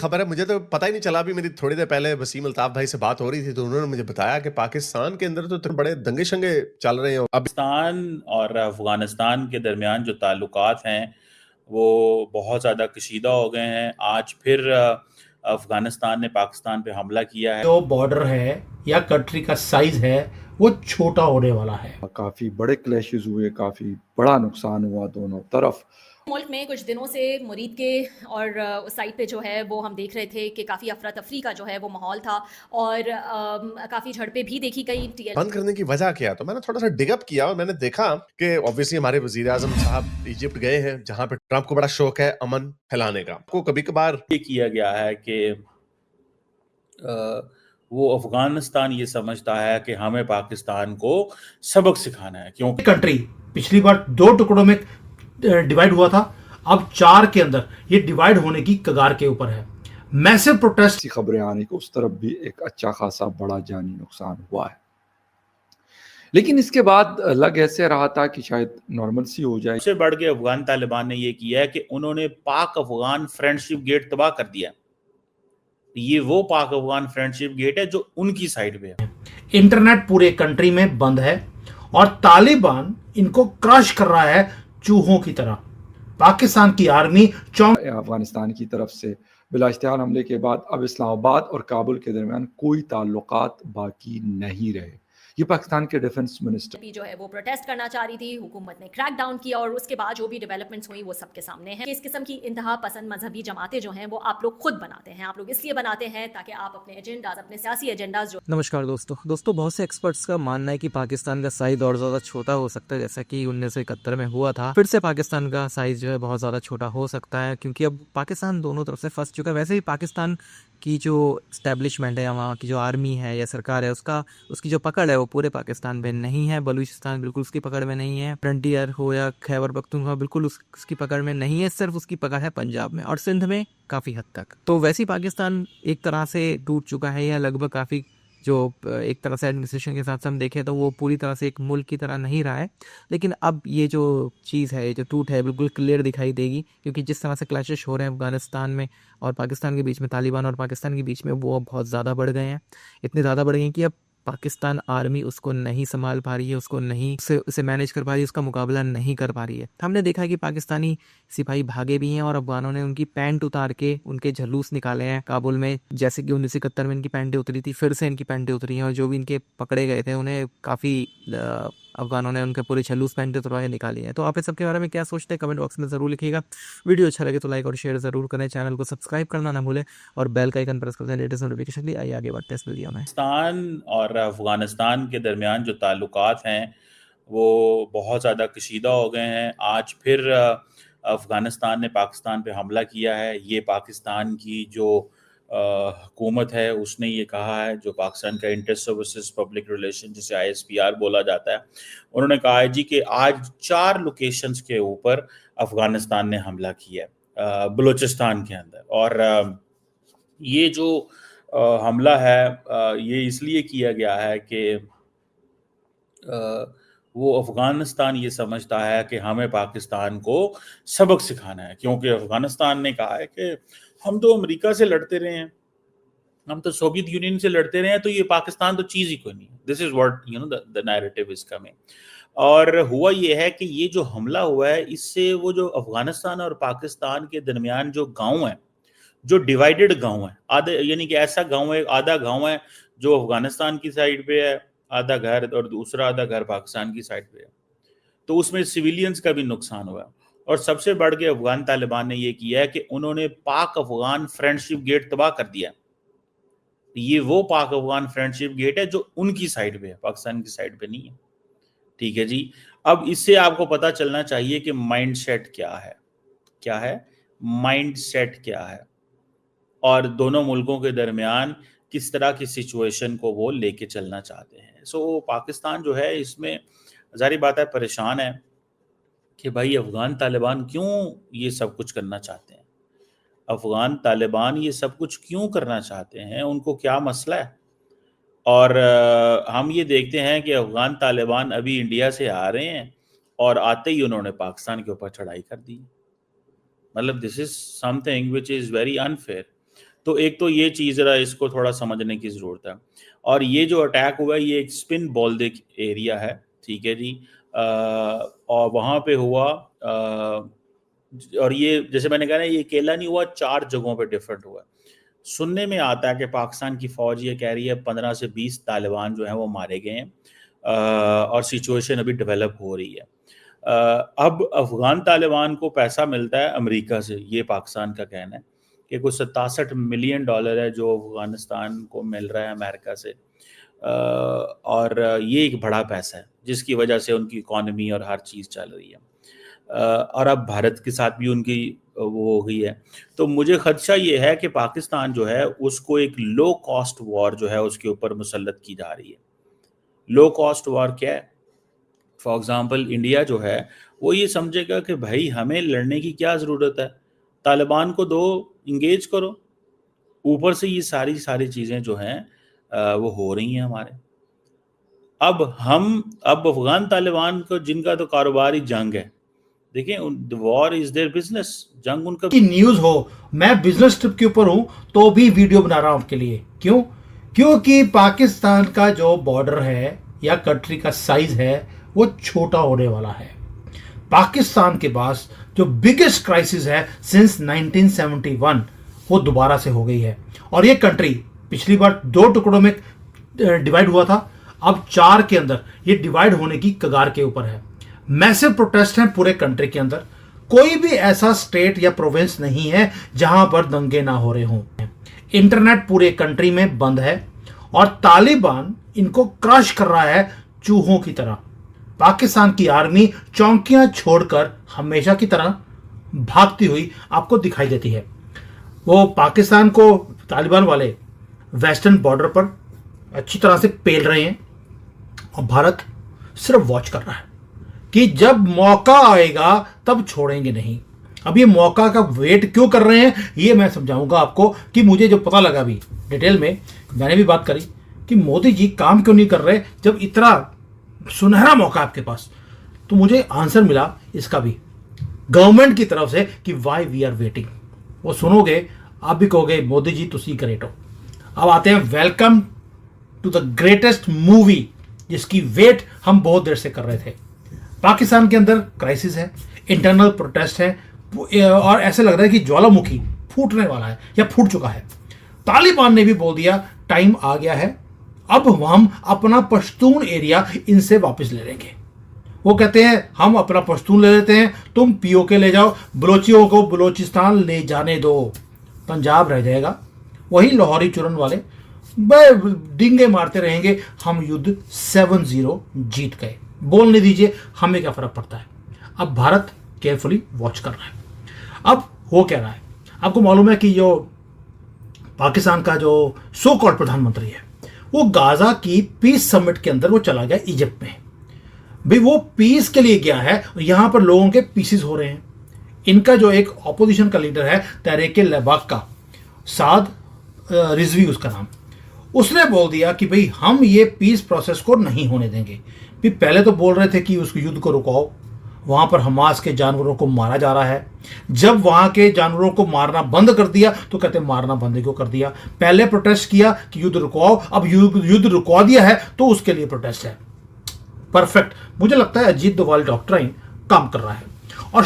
खबर है, मुझे तो पता ही नहीं चला। अभी मेरी थोड़ी देर पहले वसीम अल्ताफ भाई से बात हो रही थी, तो उन्होंने मुझे बताया कि पाकिस्तान के अंदर तो इतने बड़े दंगे-शंगे चल रहे हैं। अब पाकिस्तान और अफ़गानिस्तान के दरमियान जो ताल्लुकात हैं, वो बहुत ज़्यादा कशीदा हो गए हैं। आज फिर अफ़गानिस्तान ने पाकिस्तान पे हमला किया है। जो बॉर्डर है या कंट्री का साइज है वो छोटा होने वाला है। काफ़ी बड़े क्लैशेस हुए, काफ़ी बड़ा नुकसान हुआ दोनों तरफ। मुल्क में कुछ दिनों से मुरीद के और उस साइड पे जो है वो हम देख रहे थे कि काफ़ी अफरा तफरी का जो है वो माहौल था और काफ़ी झड़पें भी देखी गई। बंद करने की वजह क्या? तो मैंने थोड़ा-सा डिग अप किया और मैंने देखा कि ऑब्वियसली हमारे वज़ीर-ए-आज़म साहब इजिप्ट गए हैं, जहाँ पे ट्रंप को बड़ा शौक है अमन फैलाने का। को कभी-कभार ये किया गया है कि वो अफ़गानिस्तान ये समझता है कि हमें पाकिस्तान को सबक सिखाना है, क्योंकि कंट्री पिछली बार 2 टुकड़ों में डिवाइड हुआ था, अब 4 के अंदर ये डिवाइड होने की कगार के ऊपर है। मैसिव प्रोटेस्ट ऐसी खबरें आने को उस तरफ भी एक अच्छा खासा बड़ा जानी नुकसान हुआ है, लेकिन इसके बाद लग ऐसे रहा था कि शायद नॉर्मल सी हो जाए। सबसे बढ़ के अफगान तालिबान ने ये किया है कि उन्होंने पाक अफगान फ्रेंडशिप गेट तबाह कर दिया। ये वो पाक अफगान फ्रेंडशिप गेट है जो उनकी साइड पे है। इंटरनेट पूरे कंट्री में बंद है और तालिबान इनको क्रश कर रहा है चूहों की तरह। पाकिस्तान की आर्मी अफगानिस्तान की तरफ से बिला इश्तिहार हमले के बाद अब इस्लामाबाद और काबुल के दरमियान कोई ताल्लुकात बाकी नहीं रहे। ये पाकिस्तान के डिफेंस मिनिस्टर भी जो है वो प्रोटेस्ट करना चाह रही थी, हुकूमत ने क्रैक डाउन किया और उसके बाद जो भी डेवलपमेंट्स हुई वो सबके सामने है। इस किस्म की इंतहा पसंद मजहबी जमातें जो हैं वो आप लोग खुद बनाते हैं। आप लोग इसलिए बनाते हैं ताकि आप अपने एजेंडाज, अपने सियासी एजेंडाज जो। नमस्कार दोस्तों, बहुत से एक्सपर्ट्स का मानना है कि पाकिस्तान का साइज और ज़्यादा छोटा हो सकता है, जैसा कि 1971 में हुआ था। फिर से पाकिस्तान का साइज जो है बहुत ज़्यादा छोटा हो सकता है, क्योंकि अब पाकिस्तान दोनों तरफ से फंस चुका है। वैसे ही पाकिस्तान की जो स्टैब्लिशमेंट है या वहाँ की जो आर्मी है या सरकार है, उसकी जो पकड़ है वो पूरे पाकिस्तान में नहीं है। बलूचिस्तान बिल्कुल उसकी पकड़ में नहीं है। फ्रंटियर हो या खैबर पख्तूनख्वा बिल्कुल उसकी पकड़ में नहीं है। सिर्फ उसकी पकड़ है पंजाब में और सिंध में काफ़ी हद तक। तो वैसे ही पाकिस्तान एक तरह से टूट चुका है, या लगभग काफ़ी जो एक तरह से एडमिनिस्ट्रेशन के साथ से हम देखें तो वो पूरी तरह से एक मुल्क की तरह नहीं रहा है। लेकिन अब ये जो चीज़ है, ये जो टूट है, बिल्कुल क्लियर दिखाई देगी, क्योंकि जिस तरह से क्लैशेस हो रहे हैं अफगानिस्तान में और पाकिस्तान के बीच में, तालिबान और पाकिस्तान के बीच में, वो बहुत ज़्यादा बढ़ गए हैं। इतने ज़्यादा बढ़ गए हैं कि अब पाकिस्तान आर्मी उसको नहीं संभाल पा रही है, उसको नहीं उसे मैनेज कर पा रही है, उसका मुकाबला नहीं कर पा रही है। हमने देखा है कि पाकिस्तानी सिपाही भागे भी हैं और अफगानों ने उनकी पैंट उतार के उनके झलूस निकाले हैं काबुल में। जैसे कि 1971 में इनकी पैंटें उतरी थी, फिर से इनकी पैंटें उतरी हैं, और जो भी इनके पकड़े गए थे उन्हें काफ़ी अफगानों ने उनके पूरे झलूस पैंटें उतरवा के निकाली हैं। तो आप इस सब के बारे में क्या सोचते हैं, कमेंट बॉक्स में ज़रूर लिखिएगा। वीडियो अच्छा लगे तो लाइक और शेयर ज़रूर करें, चैनल को सब्सक्राइब करना ना भूलें और बेल का आइकन प्रेस कर दें लेटेस्ट नोटिफिकेशन लिए। आइए आगे बढ़ते हैं इस वीडियो में। पाकिस्तान और अफगानिस्तान के दरमियान जो ताल्लुकात हैं वो बहुत ज़्यादा कशीदा हो गए हैं। आज फिर अफगानिस्तान ने पाकिस्तान पे हमला किया है। ये पाकिस्तान की जो हुकूमत है उसने ये कहा है, जो पाकिस्तान का इंटर सर्विसेज पब्लिक रिलेशन जिसे ISPR बोला जाता है, उन्होंने कहा है जी कि आज 4 लोकेशंस के ऊपर अफगानिस्तान ने हमला किया है बलूचिस्तान के अंदर। और ये जो हमला है ये इसलिए किया गया है कि वो अफगानिस्तान ये समझता है कि हमें पाकिस्तान को सबक सिखाना है, क्योंकि अफगानिस्तान ने कहा है कि हम तो अमेरिका से लड़ते रहे हैं, हम तो सोवियत यूनियन से लड़ते रहे हैं, तो ये पाकिस्तान तो चीज़ ही कोई नहीं। This is what the narrative is coming. और हुआ ये है कि ये जो हमला हुआ है इससे वो जो अफगानिस्तान और पाकिस्तान के दरमियान जो गांव है, जो डिवाइडेड गांव है, आधे यानी कि ऐसा गांव है, आधा गांव है जो अफगानिस्तान की साइड पे है, आधा घर, और दूसरा आधा घर पाकिस्तान की साइड पे है, तो उसमें सिविलियंस का भी नुकसान हुआ। और सबसे बढ़ के अफगान तालिबान ने ये किया है कि उन्होंने पाक अफगान फ्रेंडशिप गेट तबाह कर दिया। ये वो पाक अफगान फ्रेंडशिप गेट है जो उनकी साइड पे है, पाकिस्तान की साइड पे नहीं है। ठीक है जी। अब इससे आपको पता चलना चाहिए कि माइंडसेट क्या है, क्या है माइंडसेट क्या है, और दोनों मुल्कों के दरमियान किस तरह की सिचुएशन को वो लेके चलना चाहते हैं। सो पाकिस्तान जो है इसमें ज़ाहिर बात है परेशान है कि भाई अफगान तालिबान क्यों ये सब कुछ करना चाहते हैं, अफगान तालिबान ये सब कुछ क्यों करना चाहते हैं, उनको क्या मसला है। और हम ये देखते हैं कि अफगान तालिबान अभी इंडिया से आ रहे हैं और आते ही उन्होंने पाकिस्तान के ऊपर चढ़ाई कर दी। मतलब this is something which is very unfair. तो एक तो ये चीज़ जरा इसको थोड़ा समझने की ज़रूरत है। और ये जो अटैक हुआ है ये एक स्पिन बोल्दिक एरिया है, ठीक है जी। और वहाँ पे हुआ और ये जैसे मैंने कहा ना, ये अकेला नहीं हुआ, 4 जगहों पे डिफरेंट हुआ। सुनने में आता है कि पाकिस्तान की फ़ौज ये कह रही है 15 से 20 तालिबान जो हैं वो मारे गए हैं, और सिचुएशन अभी डेवलप हो रही है। अब अफ़गान तालिबान को पैसा मिलता है अमेरिका से, ये पाकिस्तान का कहना है कि कुछ $67 मिलियन है जो अफ़गानिस्तान को मिल रहा है अमेरिका से। और ये एक बड़ा पैसा है जिसकी वजह से उनकी इकॉनमी और हर चीज़ चल रही है। और अब भारत के साथ भी उनकी वो हो गई है। तो मुझे खदशा ये है कि पाकिस्तान जो है उसको एक लो कॉस्ट वॉर जो है उसके ऊपर मुसल्लत की जा रही है। लो कॉस्ट वॉर क्या है? फॉर एग्जांपल इंडिया जो है वो ये समझेगा कि भाई हमें लड़ने की क्या ज़रूरत है, तालिबान को दो, इंगेज करो। ऊपर से ये सारी चीज़ें जो हैं वो हो रही हैं हमारे। अब अफ़गान तालिबान को, जिनका तो कारोबार ही जंग है, देखिए वॉर इज देयर बिजनेस, जंग उनका। की न्यूज हो, मैं बिजनेस ट्रिप के ऊपर हूं तो भी वीडियो बना रहा हूं आपके लिए। क्यों? क्योंकि पाकिस्तान का जो बॉर्डर है या कंट्री का साइज है वो छोटा होने वाला है। पाकिस्तान के पास जो बिगेस्ट क्राइसिस है सिंस 1971 वो दोबारा से हो गई है। और ये कंट्री पिछली बार 2 टुकड़ों में डिवाइड हुआ था, अब 4 के अंदर ये डिवाइड होने की कगार के ऊपर है। मैसिव प्रोटेस्ट हैं पूरे कंट्री के अंदर। कोई भी ऐसा स्टेट या प्रोविंस नहीं है जहां पर दंगे ना हो रहे हों। इंटरनेट पूरे कंट्री में बंद है और तालिबान इनको क्रश कर रहा है चूहों की तरह। पाकिस्तान की आर्मी चौकियां छोड़कर हमेशा की तरह भागती हुई आपको दिखाई देती है। वो पाकिस्तान को तालिबान वाले वेस्टर्न बॉर्डर पर अच्छी तरह से पेल रहे हैं और भारत सिर्फ वॉच कर रहा है कि जब मौका आएगा तब छोड़ेंगे नहीं। अब ये मौका का वेट क्यों कर रहे हैं ये मैं समझाऊंगा आपको। कि मुझे जो पता लगा अभी डिटेल में, मैंने भी बात करी कि मोदी जी काम क्यों नहीं कर रहे जब इतना सुनहरा मौका आपके पास, तो मुझे आंसर मिला इसका भी गवर्नमेंट की तरफ से कि वाई वी आर वेटिंग। वो सुनोगे आप भी कहोगे मोदी जी तुसी ग्रेट हो। अब आते हैं welcome to the greatest movie जिसकी वेट हम बहुत देर से कर रहे थे। पाकिस्तान के अंदर क्राइसिस है, इंटरनल प्रोटेस्ट है और ऐसे लग रहा है कि ज्वालामुखी फूटने वाला है या फूट चुका है। तालिबान ने भी बोल दिया टाइम आ गया है, अब हम अपना पश्तून एरिया इनसे वापस ले लेंगे। वो कहते हैं हम अपना पश्तून ले लेते हैं, तुम पीओके ले जाओ, बलोचियों को बलोचिस्तान ले जाने दो, पंजाब रह जाएगा। वही लाहौरी चुरन वाले डिंगे मारते रहेंगे, हम युद्ध 7-0 जीत गए। बोलने दीजिए, हमें क्या फर्क पड़ता है। अब भारत केयरफुली वॉच कर रहा है। अब हो क्या रहा है, आपको मालूम है कि जो पाकिस्तान का जो सो कॉल्ड प्रधानमंत्री है वो गाजा की पीस समिट के अंदर वो चला गया इजिप्ट में। भाई वो पीस के लिए गया है, यहां पर लोगों के पीसेस हो रहे हैं। इनका जो एक ऑपोजिशन का लीडर है तहरीके लेबाक का, साद रिजवी उसका नाम, उसने बोल दिया कि भाई हम ये पीस प्रोसेस को नहीं होने देंगे। भी पहले तो बोल रहे थे कि उस युद्ध को रुकाओ, वहां पर हमास के जानवरों को मारा जा रहा है। जब वहां के जानवरों को मारना बंद कर दिया तो कहते मारना बंद क्यों कर दिया। पहले प्रोटेस्ट किया कि युद्ध रुकवाओ, अब युद्ध रुकवा दिया है तो उसके लिए प्रोटेस्ट है। परफेक्ट। मुझे लगता है अजीत डोभाल डॉक्ट्राइन काम कर रहा है। और